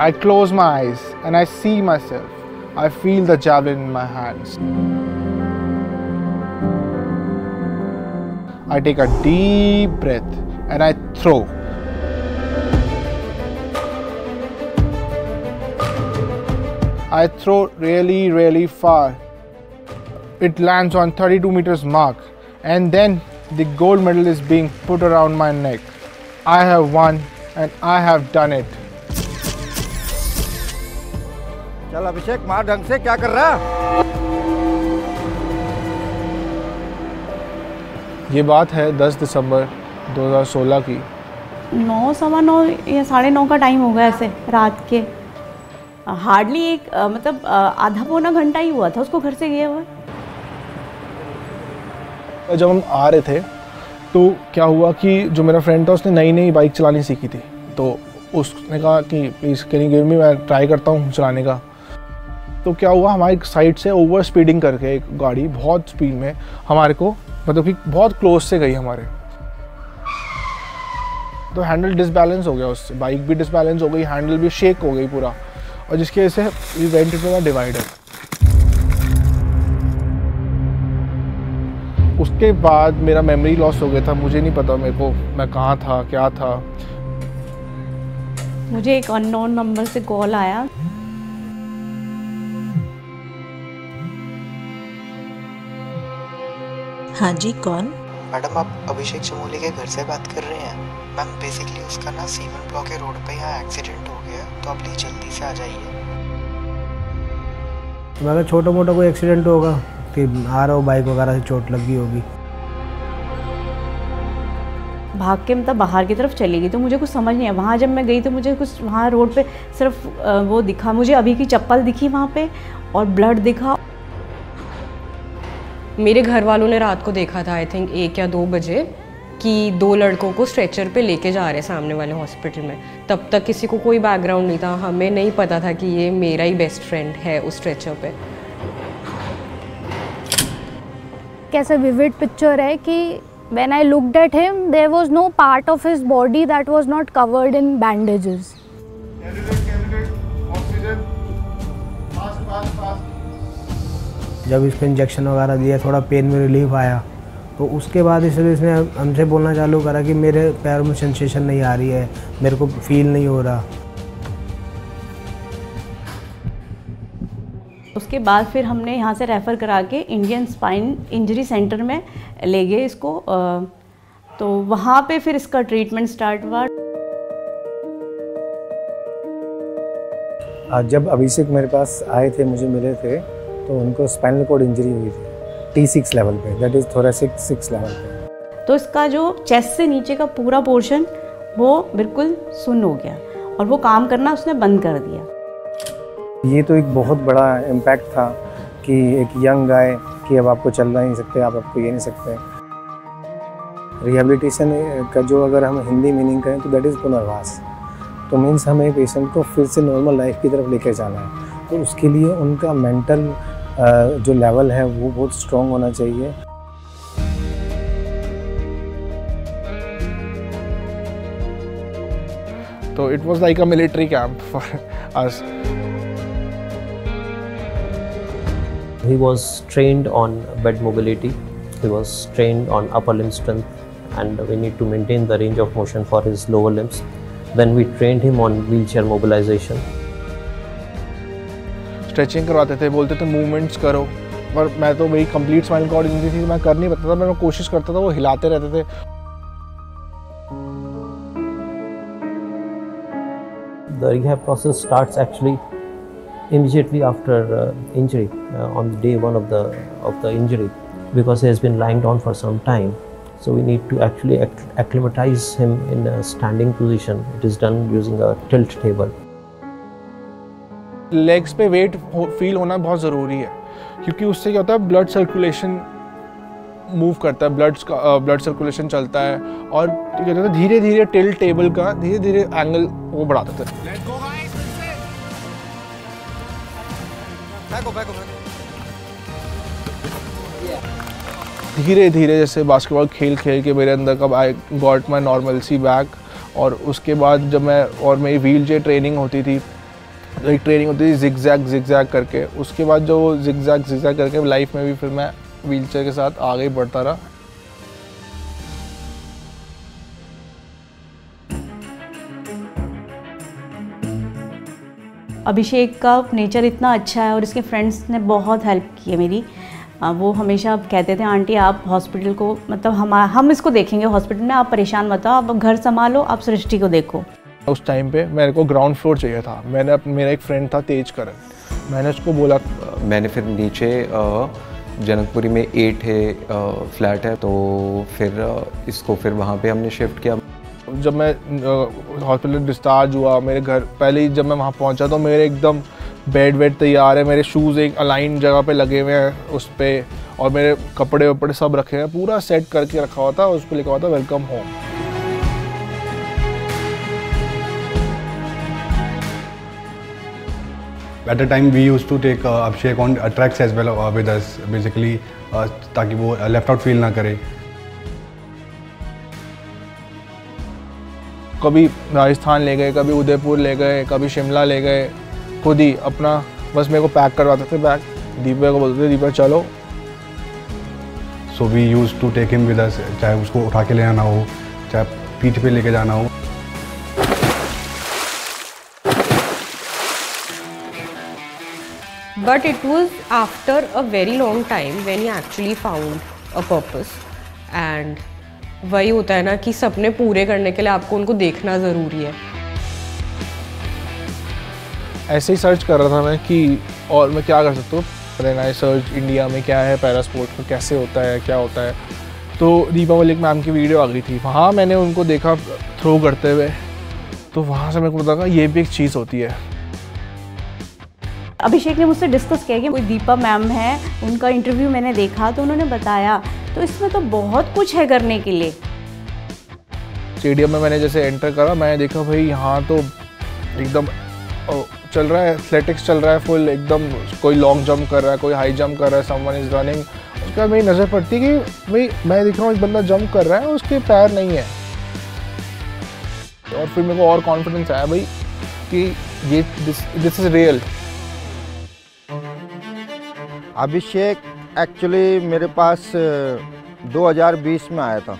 I close my eyes and I see myself. I feel the javelin in my hands. I take a deep breath and I throw. I throw really far. It lands on 32 meters mark, and then the gold medal is being put around my neck. I have won and I have done it. चल अभिषेक, मार ढंग से, क्या कर रहा? ये बात है 10 दिसंबर 2016 की। 9, सवा 9 या 9:30 का टाइम होगा ऐसे रात के। हार्डली एक मतलब आधा पौना घंटा ही हुआ था उसको घर से गए हुए। जब हम आ रहे थे तो क्या हुआ कि जो मेरा फ्रेंड था उसने नई बाइक चलानी सीखी थी, तो उसने कहा कि please can you give me, मैं ट्राई करता हूँ चलाने का। तो क्या हुआ, हमारी साइड से ओवर स्पीडिंग करके एक गाड़ी बहुत स्पीड में हमारे को मतलब कि बहुत क्लोज से गई हमारे, तो हैंडल डिसबैलेंस हो गया उससे, बाइक भी डिसबैलेंस हो गई, हैंडल भी शेक हो गई पूरा, और जिसकी वजह से we went into the divider. उसके बाद मेरा मेमोरी लॉस हो गया था, मुझे नहीं पता मेरे को मैं कहाँ था क्या था। मुझे एक अननोन नंबर से कॉल आया। हाँ जी, कौन? मैडम, आप अभिषेक चमोली के घर से बात कर रहे हैं? मैम बेसिकली उसका ना सीवन ब्लॉक के रोड पे यहाँ एक्सीडेंट हो गया, तो आप प्लीज जल्दी से आ जाइए। अगर छोटा मोटा कोई एक्सीडेंट होगा कि आ रहा हो, बाइक वगैरह से चोट लगी होगी। भाग के मतलब बाहर की तरफ चली गई, तो मुझे कुछ समझ नहीं आया। वहाँ जब मैं गई तो मुझे कुछ वहाँ रोड पे सिर्फ वो दिखा, मुझे अभी की चप्पल दिखी वहाँ पे और ब्लड दिखा। मेरे घर वालों ने रात को देखा था, आई थिंक 1 या 2 बजे, कि 2 लड़कों को स्ट्रेचर पे लेके जा रहे सामने वाले हॉस्पिटल में। तब तक किसी को कोई बैकग्राउंड नहीं था, हमें नहीं पता था कि ये मेरा ही बेस्ट फ्रेंड है उस स्ट्रेचर पे। कैसा विविड पिक्चर है कि when I looked at him, there was no part of his body that was not covered in bandages. जब इसको इंजेक्शन वगैरह दिया, थोड़ा पेन में रिलीफ आया, तो उसके बाद इसने हमसे बोलना चालू करा कि मेरे पैरों में सेंसेशन नहीं आ रही है, मेरे को फील नहीं हो रहा। उसके बाद फिर हमने यहाँ से रेफ़र करा के इंडियन स्पाइन इंजरी सेंटर में ले गए इसको, तो वहाँ पे फिर इसका ट्रीटमेंट स्टार्ट हुआ। जब अभिषेक मेरे पास आए थे, मुझे मिले थे, तो उनको स्पाइनल कॉर्ड इंजरी हुई थी T6 लेवल पे, दैट इज़ थोरेसिक 6 लेवल पे। तो इसका जो चेस्ट से नीचे का पूरा पोर्शन वो बिल्कुल सुन्न हो गया और वो काम करना उसने बंद कर दिया। ये तो एक बहुत बड़ा इम्पैक्ट था कि एक यंग गाय कि अब आपको चल नहीं सकते, आप आपको ये नहीं सकते। रिहेबिलिटेशन का जो अगर हम हिंदी मीनिंग करें तो दैट इज़ पुनर्वास। तो मीन्स हमें पेशेंट को फिर से नॉर्मल लाइफ की तरफ लेकर जाना है, तो उसके लिए उनका मेंटल जो लेवल है वो बहुत स्ट्रॉन्ग होना चाहिए। तो it was like a military camp for us. He was trained on bed mobility, he was trained on upper limb strength, and we need to maintain the range of motion for his lower limbs. Then we trained him on wheelchair mobilization. Stretching करवाते थे, बोलते थे movements करो, पर मैं तो मेरी complete spinal cord injury थी, मैं कर नहीं पाता था। मैं कोशिश करता था, वो हिलाते रहते थे। The rehab process starts actually immediately after injury, on day 1 of the injury, because he has been lying down for some time. So we need to actually acclimatize him in a standing position. It is done using a tilt table. Legs पे wait feel होना बहुत ज़रूरी है, क्योंकि उससे क्या होता है, ब्लड सर्कुलेशन मूव करता है, ब्लड सर्कुलेशन चलता है और क्या कहते हैं धीरे धीरे टिल्ट टेबल का धीरे धीरे एंगल वो बढ़ाते थे। धीरे धीरे जैसे बास्केटबॉल खेल खेल के मेरे अंदर कब I got my normalcy back. और उसके बाद जब मैं और मेरी व्हील चेयर ट्रेनिंग होती थी, एक ट्रेनिंग होती थी जिगजैग करके, उसके बाद जो जिगजैग करके लाइफ में भी फिर मैं व्हील चेयर के साथ आगे बढ़ता रहा। अभिषेक का नेचर इतना अच्छा है और इसके फ्रेंड्स ने बहुत हेल्प की है मेरी। वो हमेशा कहते थे आंटी आप हॉस्पिटल को मतलब हम इसको देखेंगे हॉस्पिटल में, आप परेशान मत हो, आप घर संभालो, आप सृष्टि को देखो। उस टाइम पे मेरे को ग्राउंड फ्लोर चाहिए था। मेरा एक फ्रेंड था तेज करण, मैंने उसको बोला, मैंने फिर नीचे जनकपुरी में 8 फ्लैट है, तो फिर इसको फिर वहाँ पे हमने शिफ्ट किया। जब मैं हॉस्पिटल डिस्चार्ज हुआ, मेरे घर पहले ही जब मैं वहाँ पहुँचा तो मेरे एकदम बेड वेड तैयार है, मेरे शूज़ एक अलाइन जगह पे लगे हुए हैं उस पर, और मेरे कपड़े वपड़े सब रखे हैं, पूरा सेट करके रखा हुआ था, उस पर लिखा हुआ था welcome home. At the time we used to take Abhishek on tracks as well with us basically ताकि वो left out feel ना करे। कभी राजस्थान ले गए, कभी उदयपुर ले गए, कभी शिमला ले गए, खुद ही अपना बस मेरे को पैक करवाते थे बैग। दीपा को बोलते थे दीपा चलो। So we used to take him with us, चाहे उसको उठा के ले आना हो, चाहे पीठ पे लेके जाना हो। But it was after a very long time when he actually found a purpose. And वही होता है ना कि सपने पूरे करने के लिए आपको उनको देखना ज़रूरी है। ऐसे ही सर्च कर रहा था मैं कि और मैं क्या कर सकता हूँ, देन आई सर्च इंडिया में क्या है पैरा स्पोर्ट्स में, कैसे होता है, क्या होता है। तो दीपा मलिक मैम की वीडियो आ गई थी, वहाँ मैंने उनको देखा थ्रो करते हुए, तो वहाँ से मेरे को लगा ये भी एक चीज़ होती है। अभिषेक ने मुझसे डिस्कस किया कि कोई दीपा मैम है, उनका इंटरव्यू मैंने देखा तो उन्होंने बताया, तो इसमें तो बहुत कुछ है करने के लिए। स्टेडियम में मैंने जैसे एंटर करा, मैंने देखा भाई यहाँ तो एकदम चल रहा है, एथलेटिक्स चल रहा है फुल एकदम, कोई लॉन्ग जंप कर रहा है, कोई हाई जंप कर रहा है, समवन इज़ रनिंग। उसके बाद मेरी नज़र पड़ती कि भाई मैं देख रहा हूँ एक बंदा जंप कर रहा है, उसके पैर नहीं है। और फिर मेरे को और कॉन्फिडेंस आया भाई कि ये this is real. Abhishek actually मेरे पास 2020 में आया था।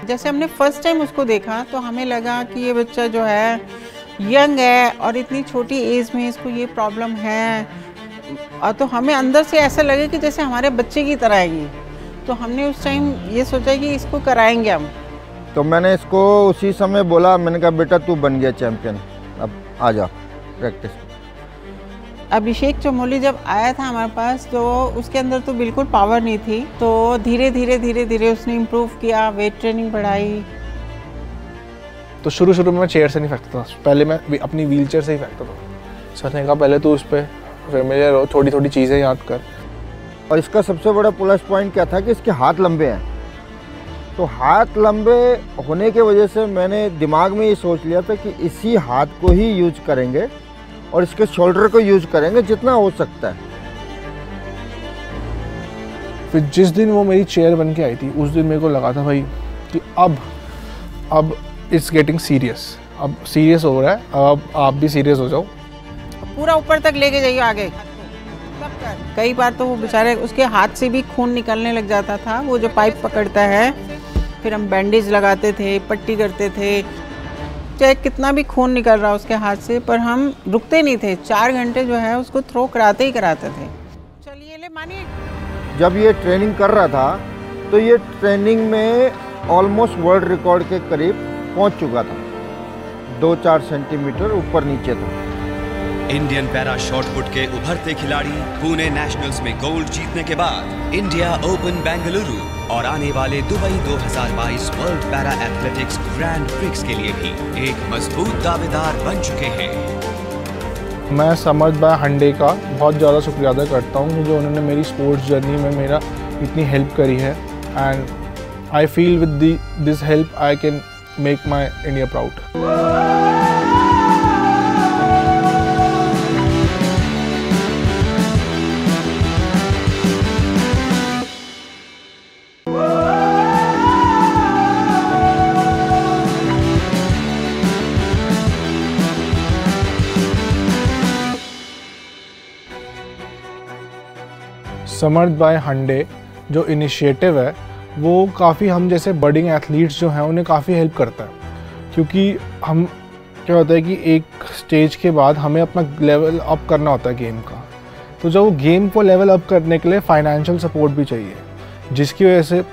जैसे हमने फर्स्ट टाइम उसको देखा तो हमें लगा कि ये बच्चा जो है यंग है और इतनी छोटी एज में इसको ये प्रॉब्लम है, और तो हमें अंदर से ऐसा लगे कि जैसे हमारे बच्चे की तरह है ये। तो हमने उस टाइम ये सोचा कि इसको कराएंगे हम। तो मैंने इसको उसी समय बोला, मैंने कहा बेटा तू बन गया चैम्पियन, अब आ जा प्रैक्टिस। अभिषेक चमोली जब आया था हमारे पास तो उसके अंदर तो बिल्कुल पावर नहीं थी, तो धीरे धीरे उसने इम्प्रूव किया, वेट ट्रेनिंग बढ़ाई। तो शुरू में मैं चेयर से नहीं फेंकता था, पहले मैं अपनी व्हील चेयर से ही फेंकता था। सर ने कहा पहले तो उस पर फेमिलियर हो, थोड़ी चीज़ें याद कर। और इसका सबसे बड़ा प्लस पॉइंट क्या था कि इसके हाथ लंबे हैं, तो हाथ लंबे होने की वजह से मैंने दिमाग में ये सोच लिया था कि इसी हाथ को ही यूज करेंगे और इसके शोल्डर को यूज करेंगे जितना हो सकता है। फिर जिस दिन वो मेरी चेयर बन के आई थी उस दिन मेरे को लगा था भाई कि अब इट्स गेटिंग सीरियस, अब सीरियस हो रहा है, अब आप भी सीरियस हो जाओ, पूरा ऊपर तक लेके जाइए आगे। कई बार तो वो बेचारे उसके हाथ से भी खून निकलने लग जाता था, वो जो पाइप पकड़ता है, फिर हम बैंडेज लगाते थे, पट्टी करते थे, चाहे कितना भी खून निकल रहा उसके हाथ से, पर हम रुकते नहीं थे। 4 घंटे जो है उसको थ्रो कराते ही कराते थे। चलिए ले मानिए। जब ये ट्रेनिंग कर रहा था तो ये ट्रेनिंग में ऑलमोस्ट वर्ल्ड रिकॉर्ड के करीब पहुंच चुका था, 2-4 सेंटीमीटर ऊपर नीचे था। इंडियन पैरा शॉटपुट के उभरते खिलाड़ी पुणे नेशनल्स में गोल्ड जीतने के बाद इंडिया ओपन बेंगलुरु और आने वाले Dubai 2022 world para athletics grand prix के लिए भी एक मजबूत दावेदार बन चुके हैं। मैं समर्थ भाई हंडे का बहुत ज़्यादा शुक्रिया अदा करता हूँ, जो उन्होंने मेरी स्पोर्ट्स जर्नी में मेरा इतनी हेल्प करी है, and I feel with this help I can make my India proud. Samarth by Hande जो इनिशिएटिव है वो काफ़ी हम जैसे बडिंग एथलीट्स जो हैं उन्हें काफ़ी हेल्प करता है, क्योंकि हम क्या होता है कि एक स्टेज के बाद हमें अपना लेवल अप करना होता है गेम का, तो जब वो गेम को लेवल अप करने के लिए फाइनेंशियल सपोर्ट भी चाहिए, जिसकी वजह से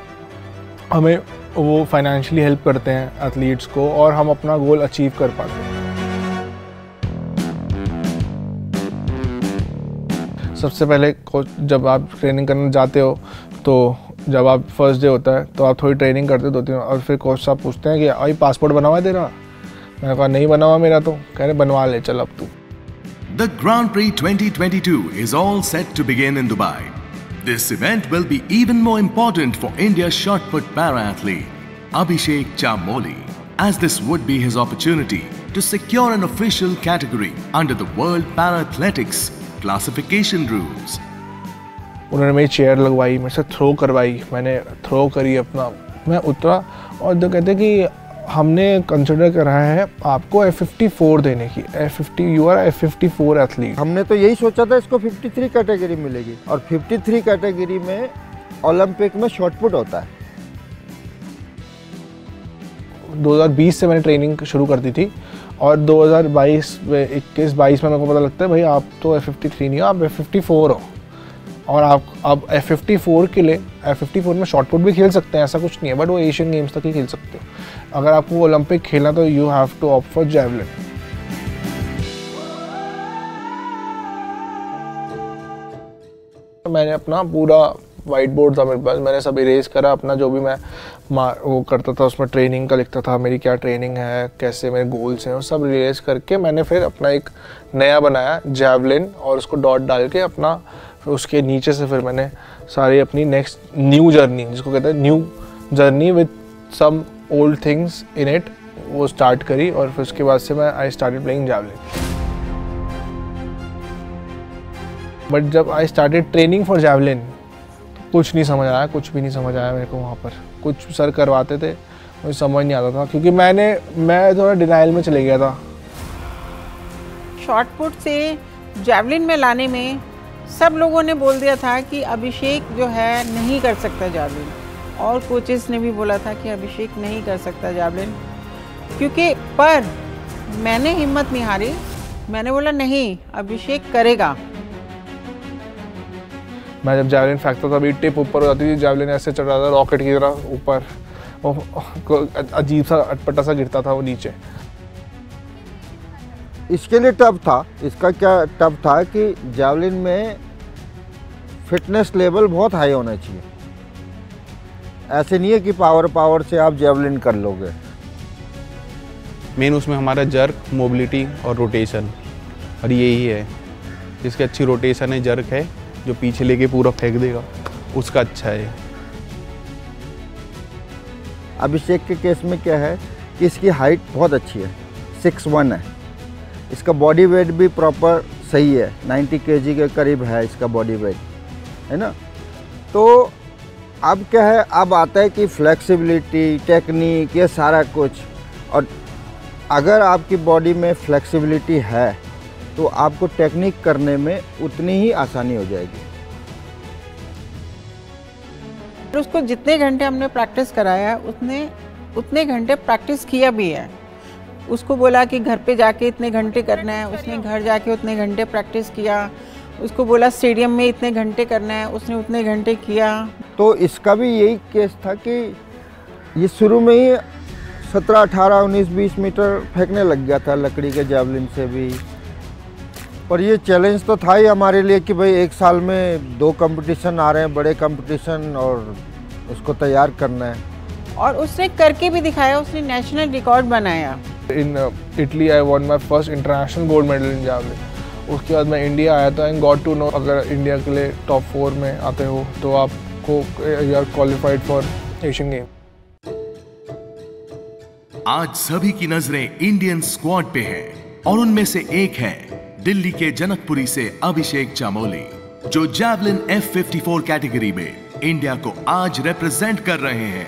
हमें वो फाइनेंशियली हेल्प करते हैं एथलीट्स को और हम अपना गोल अचीव कर पाते हैं। सबसे पहले कोच जब आप ट्रेनिंग करने जाते हो तो जब आप फर्स्ट डे होता है तो आप थोड़ी ट्रेनिंग करते 2-3 और फिर कोच साहब पूछते हैं कि आई पासपोर्ट बना हुआ है तेरा? मैंने कहा नहीं बना हुआ मेरा, तो कह रहे बनवा ले चल अब तू। The Grand Prix 2022 is all set to begin in Dubai. This event will be even more important for India's shot put para-athlete Abhishek Chamoli, as this would be his opportunity to secure an official category under the World Para-Athletics classification rules. उन्होंने मेरी chair लगवाई, मेरे से throw करवाई, मैंने throw करी अपना, मैं उतरा और जो कहते कि हमने कंसिडर करा है आपको F54 देने की, F50 you are F54 athlete. हमने तो यही सोचा था इसको 53 कैटेगरी मिलेगी, और 53 कैटेगरी में ओलंपिक में शॉटपुट होता है। 2020 से मैंने ट्रेनिंग शुरू कर दी थी और 2022 में 21-22 में मेरे को पता लगता है भाई आप तो F53 नहीं हो, आप F54 हो, और आप अब F54 के लिए F54 में शॉटपुट भी खेल सकते हैं, ऐसा कुछ नहीं है, बट वो एशियन गेम्स तक ही खेल सकते हो। अगर आपको ओलंपिक खेलना तो you have to opt for javelin. मैंने अपना पूरा वाइट बोर्ड था मेरे पास, मैंने सब इरेज करा, अपना जो भी मैं वो करता था उसमें ट्रेनिंग का लिखता था, मेरी क्या ट्रेनिंग है, कैसे मेरे गोल्स हैं, वो सब इरेज करके मैंने फिर अपना एक नया बनाया जैवलिन, और उसको डॉट डाल के अपना उसके नीचे से फिर मैंने सारी अपनी नेक्स्ट न्यू जर्नी, जिसको कहते हैं new journey with some old things in it, वो स्टार्ट करी। और फिर उसके बाद से मैं I started playing javelin. But जब I started training for javelin कुछ नहीं समझ आया, कुछ भी नहीं समझ आया मेरे को। वहाँ पर कुछ सर करवाते थे, मुझे समझ नहीं आता था, क्योंकि मैं थोड़ा डिनाइल में चले गया था। शॉर्ट पुट से जैवलिन में लाने में सब लोगों ने बोल दिया था कि अभिषेक जो है नहीं कर सकता जैवलिन, और कोचेस ने भी बोला था कि अभिषेक नहीं कर सकता जैवलिन, क्योंकि पर मैंने हिम्मत नहीं हारी, मैंने बोला नहीं अभिषेक करेगा। मैं जब जैवलिन फेंकता था, अभी टिप ऊपर हो जाती थी, जैवलिन ऐसे चढ़ रहा था रॉकेट की तरह ऊपर, अजीब सा अटपटा सा गिरता था वो नीचे। इसके लिए टफ था, इसका क्या टफ था कि जैवलिन में फिटनेस लेवल बहुत हाई होना चाहिए। ऐसे नहीं है कि पावर से आप जैवलिन कर लोगे। मेन उसमें हमारा जर्क, मोबिलिटी और रोटेशन, और यही है जिसकी अच्छी रोटेशन है, जर्क है जो पीछे लेके पूरा फेंक देगा, उसका अच्छा है। अभिषेक के केस में क्या है कि इसकी हाइट बहुत अच्छी है, 6'1" है, इसका बॉडी वेट भी प्रॉपर सही है, 90 kg के करीब है इसका बॉडी वेट, है ना। तो अब क्या है, अब आता है कि फ्लेक्सिबिलिटी, टेक्निक, ये सारा कुछ, और अगर आपकी बॉडी में फ्लेक्सिबिलिटी है तो आपको टेक्निक करने में उतनी ही आसानी हो जाएगी। उसको जितने घंटे हमने प्रैक्टिस कराया उतने घंटे प्रैक्टिस किया भी है। उसको बोला कि घर पे जाके इतने घंटे करना है, उसने घर जाके उतने घंटे प्रैक्टिस किया। उसको बोला स्टेडियम में इतने घंटे करना है, उसने उतने घंटे किया। तो इसका भी यही केस था कि ये शुरू में ही 17, 18, 19, 20 मीटर फेंकने लग गया था लकड़ी के जैवलिन से भी। और ये चैलेंज तो था ही हमारे लिए कि भाई एक साल में 2 कंपटीशन आ रहे हैं, बड़े कंपटीशन, और उसको तैयार करना है। और उसने करके भी दिखाया, उसने नेशनल रिकॉर्ड बनाया। In Italy I won my first international gold medal in javelin. उसके बाद मैं इंडिया आया था एंड गॉट टू नो अगर इंडिया के लिए टॉप 4 में आते हो तो आप को you are qualified for Asian game. आज सभी की नजरें इंडियन स्क्वाड पे है और उनमें से एक है दिल्ली के जनकपुरी से अभिषेक चामोली, जो जैवलिन F54 कैटेगरी में इंडिया को आज रिप्रेजेंट कर रहे हैं।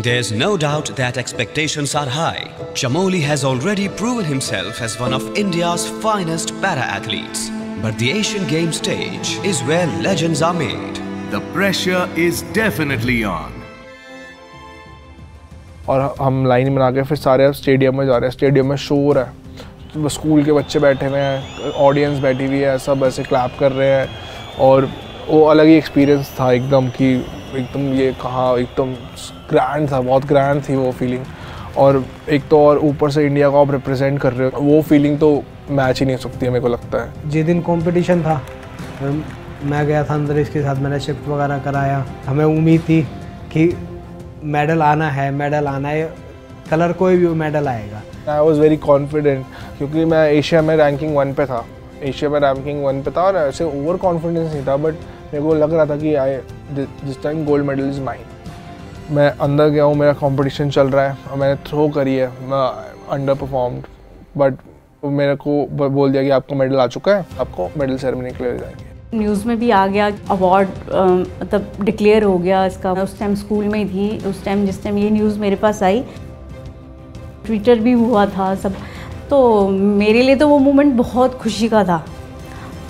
There's no doubt that expectations are high. Chamoli has already proven himself as one of India's finest para-athletes. But the Asian Games stage is where legends are made. The pressure is definitely on. और हम line बना के फिर सारे stadium में जा रहे हैं। स्टेडियम में शोर है, स्कूल के बच्चे बैठे हुए हैं, ऑडियंस बैठी हुई है, सब ऐसे क्लैप कर रहे हैं और वो अलग ही एक्सपीरियंस था एकदम कि एकदम ये कहाँ एकदम ग्रैंड था, बहुत ग्रैंड थी वो फीलिंग। और एक तो और ऊपर से इंडिया को आप रिप्रेजेंट कर रहे हो, वो फीलिंग तो मैच ही नहीं हो सकती है मेरे को लगता है। जिस दिन कंपटीशन था मैं गया था अंदर, इसके साथ मैंने शिफ्ट वगैरह कराया। हमें उम्मीद थी कि मेडल आना है, कलर कोई भी मेडल आएगा। आई वॉज वेरी कॉन्फिडेंट क्योंकि मैं एशिया में रैंकिंग 1 पे था और ऐसे ओवर कॉन्फिडेंस नहीं था, बट मेरे को लग रहा था कि this time gold medal is mine. मैं अंदर गया हूँ, मेरा कंपटीशन चल रहा है और मैंने थ्रो करी है, मैं अंडर परफॉर्म्ड, बट मेरे को बोल दिया कि आपको मेडल आ चुका है, आपको मेडल सेरेमनी के लिए ले जाएंगे। न्यूज़ में भी आ गया, अवार्ड मतलब डिक्लेयर हो गया इसका। उस टाइम स्कूल में ही थी, उस टाइम जिस टाइम ये न्यूज़ मेरे पास आई, ट्विटर भी हुआ था सब, तो मेरे लिए तो वो मोमेंट बहुत खुशी का था।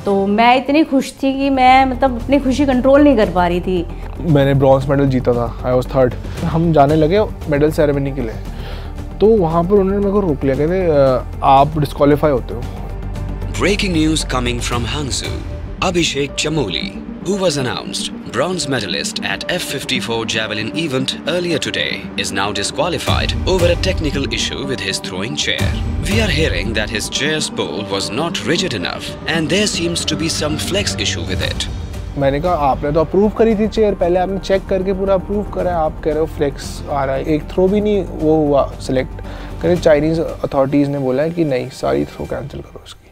तो मैं इतनी खुश थी कि मैं मतलब अपनी खुशी कंट्रोल नहीं कर पा रही थी। मैंने ब्रॉन्ज मेडल जीता था, आई वाज 3rd। हम जाने लगे मेडल सेरेमनी के लिए, तो वहाँ पर उन्होंने मेरे को रोक लिया, कहते आप डिस्क्वालीफाई होते हो। Breaking news coming from Hangzhou. Abhishek Chamoli, who was announced bronze medalist at F54 javelin event earlier today, is now disqualified over a technical issue with his throwing chair. We are hearing that his chair's pole was not rigid enough and there seems to be some flex issue with it. मैंने कहा आपने तो approve करी थी chair, पहले आपने check करके पूरा अप्रूव करा है, आप कह रहे हो फ्लेक्स आ रहा है, एक थ्रो भी नहीं वो हुआ सिलेक्ट। कह चाइनीज़ अथॉरिटीज़ ने बोला है कि नहीं, सारी थ्रो कैंसिल करो इसकी।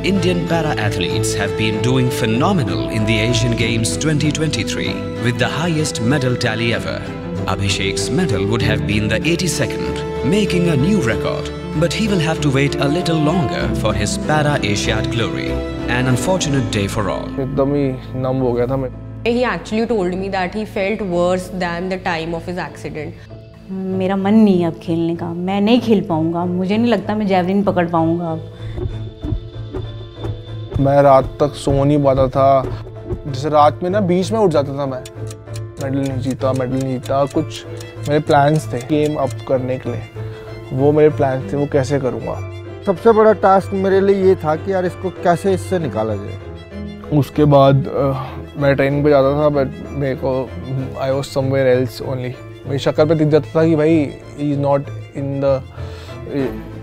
Indian para-athletes have been doing phenomenal in the Asian Games 2023 with the highest medal tally ever. Abhishek's medal would have been the 82nd, making a new record, but he will have to wait a little longer for his para-Asiad glory. An unfortunate day for all. एकदम ही नम हो गया था मैं। He actually told me that he felt worse than the time of his accident. मेरा मन नहीं है अब खेलने का, मैं नहीं खेल पाऊँगा, मुझे नहीं लगता मैं जेवलिन पकड़ पाऊँगा अब। मैं रात तक सो नहीं पाता था, जैसे रात में ना बीच में उठ जाता था मैं, मेडल नहीं जीता, कुछ मेरे प्लान्स थे गेम अप करने के लिए, वो मेरे प्लान्स थे, वो कैसे करूँगा। सबसे बड़ा टास्क मेरे लिए ये था कि यार इसको कैसे इससे निकाला जाए। उसके बाद मैं ट्रेनिंग पे जाता था, बट मेरे को I was somewhere else only. मेरी शक्ल पे दिख जाता था कि भाई he is not in the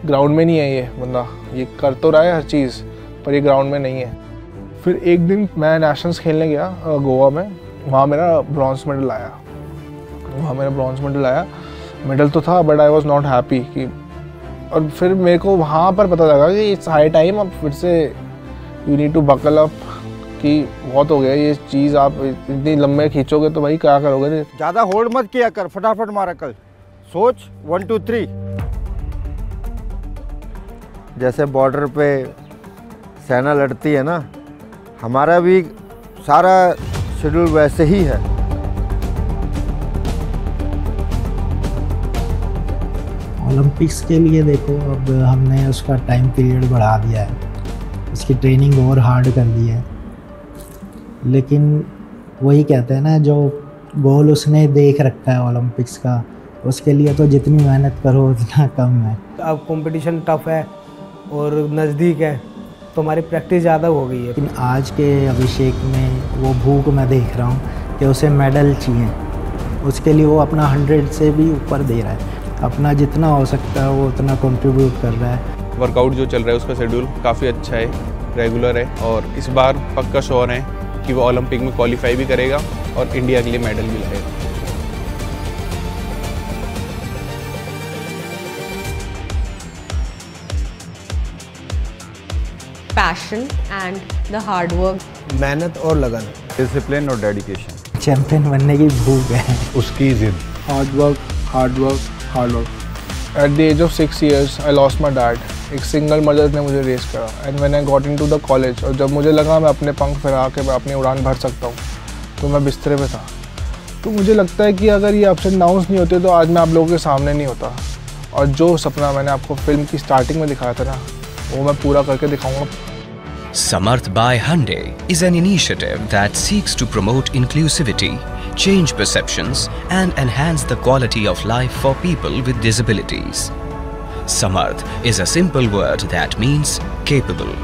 ground में नहीं है, ये बंदा ये कर तो रहा है हर चीज़ पर ये ग्राउंड में नहीं है। फिर एक दिन मैं नेशनल्स खेलने गया गोवा में, वहाँ मेरा ब्रॉन्ज मेडल आया। मेडल तो था but I was not happy कि, और फिर मेरे को वहाँ पर पता लगा कि इट्स हाई टाइम अब फिर से you need to buckle up, कि बहुत हो गया ये चीज़, आप इतनी लंबे खींचोगे तो भाई क्या करोगे। ज़्यादा होल्ड मत किया कर, फटाफट मारा कर, सोच 1 2 3। जैसे बॉर्डर पे सेना लड़ती है ना, हमारा भी सारा शेड्यूल वैसे ही है। ओलंपिक्स के लिए देखो अब हमने उसका टाइम पीरियड बढ़ा दिया है, उसकी ट्रेनिंग और हार्ड कर दी है, लेकिन वही कहते हैं ना, जो गोल उसने देख रखा है ओलंपिक्स का, उसके लिए तो जितनी मेहनत करो उतना कम है। अब कंपटीशन टफ है और नज़दीक है तो हमारी प्रैक्टिस ज़्यादा हो गई है। लेकिन आज के अभिषेक में वो भूख मैं देख रहा हूँ कि उसे मेडल चाहिए, उसके लिए वो अपना 100 से भी ऊपर दे रहा है, अपना जितना हो सकता है वो उतना कंट्रीब्यूट कर रहा है। वर्कआउट जो चल रहा है उसका शेड्यूल काफ़ी अच्छा है, रेगुलर है, और इस बार पक्का श्योर है कि वो ओलंपिक में क्वालिफाई भी करेगा और इंडिया के लिए मेडल भी लाएगा। Passion and the hard work. मेहनत और लगन। डिसिप्लिन और डेडिकेशन, चैंपियन बनने की भूख है, उसकी जिद, hard work hard work hard work. At the age of 6 years I lost my dad. एक सिंगल मदर ने मुझे रेस करा and when I got into the college, और जब मुझे लगा मैं अपने पंख फैला के मैं अपनी उड़ान भर सकता हूँ, तो मैं बिस्तरे पे था। तो मुझे लगता है कि अगर ये अप्स एंड डाउन्स नहीं होते तो आज मैं आप लोगों के सामने नहीं होता, और जो सपना मैंने आपको फिल्म की स्टार्टिंग में दिखाया था ना, वो मैं पूरा करके दिखाऊंगा। Samarth by Hyundai is an initiative that seeks to promote inclusivity, change perceptions, and enhance the quality of life for people with disabilities. Samarth is a simple word that means capable.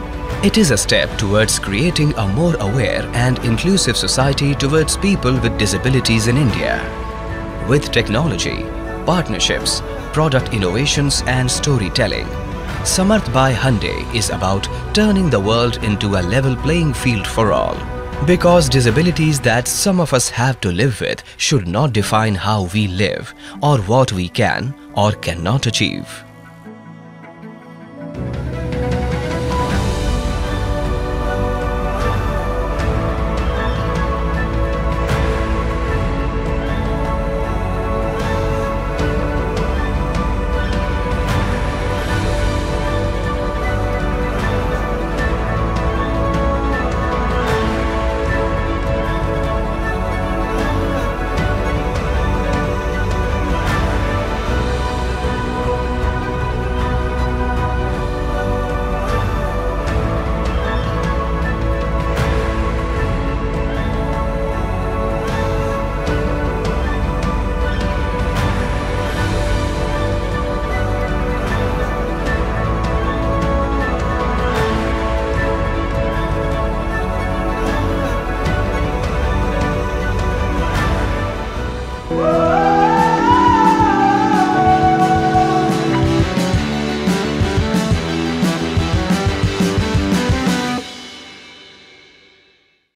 It is a step towards creating a more aware and inclusive society towards people with disabilities in India. With technology, partnerships, product innovations, and storytelling, Samarth by Hyundai is about turning the world into a level playing field for all. Because disabilities that some of us have to live with should not define how we live or what we can or cannot achieve.